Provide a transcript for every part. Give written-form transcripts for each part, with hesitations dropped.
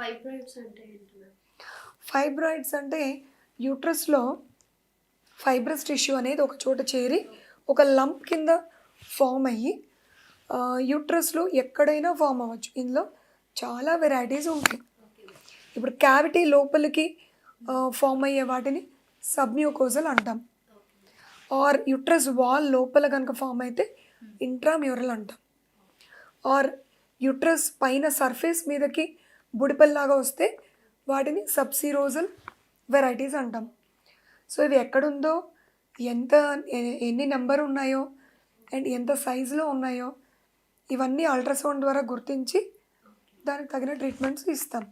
Fibroids అంటే ఏంటి ma'am? Fibroids అంటే యూట్రస్లో ఫైబ్రస్ టిష్యూ అనేది ఒక చోట చేరి ఒక లంప్ కింద ఫామ్ అయ్యి యూట్రస్లో ఎక్కడైనా ఫామ్ అవ్వచ్చు. ఇందులో చాలా వెరైటీస్ ఉంటాయి. ఇప్పుడు క్యావిటీ లోపలికి ఫామ్ అయ్యే వాటిని సబ్మ్యూకోజల్ అంటాం. ఆర్ యూట్రస్ వాల్ లోపల కనుక ఫామ్ అయితే ఇంట్రామ్యూరల్ అంటాం. ఆర్ యూట్రస్ పైన సర్ఫేస్ మీదకి బుడిపల్లాగా వస్తే వాటిని సబ్సిరోజల్ వెరైటీస్ అంటాం. సో ఇవి ఎక్కడుందో, ఎన్ని నెంబర్ ఉన్నాయో అండ్ ఎంత సైజులో ఉన్నాయో ఇవన్నీ అల్ట్రాసౌండ్ ద్వారా గుర్తించి దానికి తగిన ట్రీట్మెంట్స్ ఇస్తాం.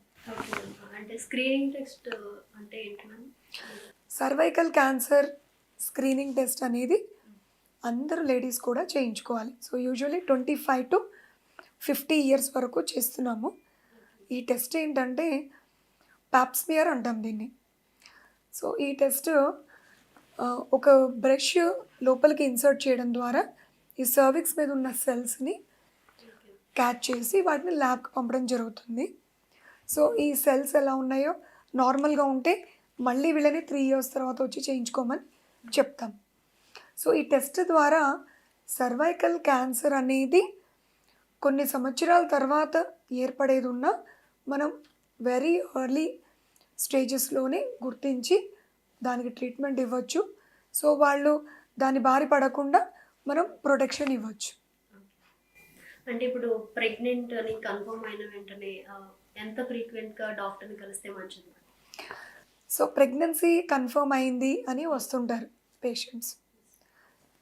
అంటే స్క్రీనింగ్ టెస్ట్ అంటే ఏంటి ma'am? Cervical cancer screening test అనేది అందరూ లేడీస్ కూడా చేయించుకోవాలి. సో యూజువల్లీ 25 to 50 years వరకు చేస్తున్నాము. ఈ టెస్ట్ ఏంటంటే పాప్స్మియర్ అంటాం దీన్ని. సో ఈ టెస్ట్ ఒక బ్రష్ లోపలికి ఇన్సర్ట్ చేయడం ద్వారా ఈ సర్విక్స్ మీద ఉన్న సెల్స్ని క్యాచ్ చేసి వాటిని ల్యాబ్కి పంపడం జరుగుతుంది. సో ఈ సెల్స్ ఎలా ఉన్నాయో నార్మల్గా ఉంటే మళ్ళీ వీళ్ళని 3 years తర్వాత వచ్చి చేయించుకోమని చెప్తాం. సో ఈ టెస్ట్ ద్వారా సర్వైకల్ క్యాన్సర్ అనేది కొన్ని సంవత్సరాల తర్వాత ఏర్పడేది ఉన్నా మనం వెరీ ఎర్లీ స్టేజెస్లోనే గుర్తించి దానికి ట్రీట్మెంట్ ఇవ్వచ్చు. సో వాళ్ళు దాని బారి పడకుండా మనం ప్రొటెక్షన్ ఇవ్వచ్చు. అంటే ఇప్పుడు ప్రెగ్నెంట్ అని కన్ఫర్మ్ అయిన వెంటనే ఎంత ఫ్రీక్వెంట్గా డాక్టర్ని కలిస్తే మంచిది? సో ప్రెగ్నెన్సీ కన్ఫర్మ్ అయింది అని వస్తుంటారు పేషెంట్స్.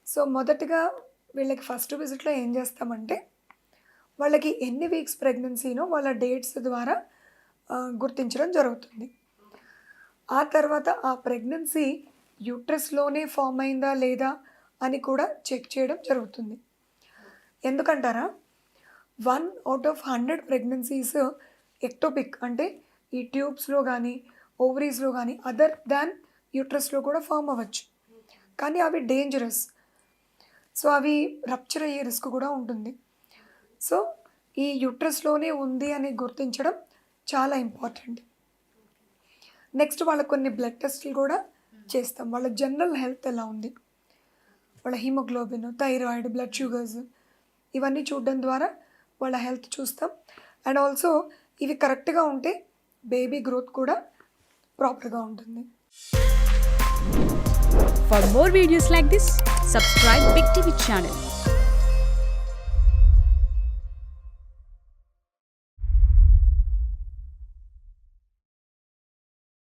సో మొదటగా వీళ్ళకి ఫస్ట్ విజిట్లో ఏం చేస్తామంటే వాళ్ళకి ఎన్ని వీక్స్ ప్రెగ్నెన్సీనో వాళ్ళ డేట్స్ ద్వారా గుర్తించడం జరుగుతుంది. ఆ తర్వాత ఆ ప్రెగ్నెన్సీ యూట్రస్లోనే ఫామ్ అయిందా లేదా అని కూడా చెక్ చేయడం జరుగుతుంది. ఎందుకంటారా, 1 out of 100 ప్రెగ్నెన్సీస్ ఎక్టోపిక్ అంటే ఈ ట్యూబ్స్లో కానీ ఓవరీస్లో కానీ అదర్ దాన్ యూట్రస్లో కూడా ఫామ్ అవ్వచ్చు. కానీ అవి డేంజరస్. సో అవి రప్చర్ అయ్యే రిస్క్ కూడా ఉంటుంది. సో ఈ యూట్రస్లోనే ఉంది అని గుర్తించడం చాలా ఇంపార్టెంట్. నెక్స్ట్ వాళ్ళకి కొన్ని బ్లడ్ టెస్ట్లు కూడా చేస్తాం. వాళ్ళ జనరల్ హెల్త్ ఎలా ఉంది, వాళ్ళ హిమోగ్లోబిన్, థైరాయిడ్, బ్లడ్ షుగర్స్ ఇవన్నీ చూడడం ద్వారా వాళ్ళ హెల్త్ చూస్తాం. అండ్ ఆల్సో ఇవి కరెక్ట్గా ఉంటే బేబీ గ్రోత్ కూడా ప్రాపర్గా ఉంటుంది. For more videos like this, subscribe Big TV channel.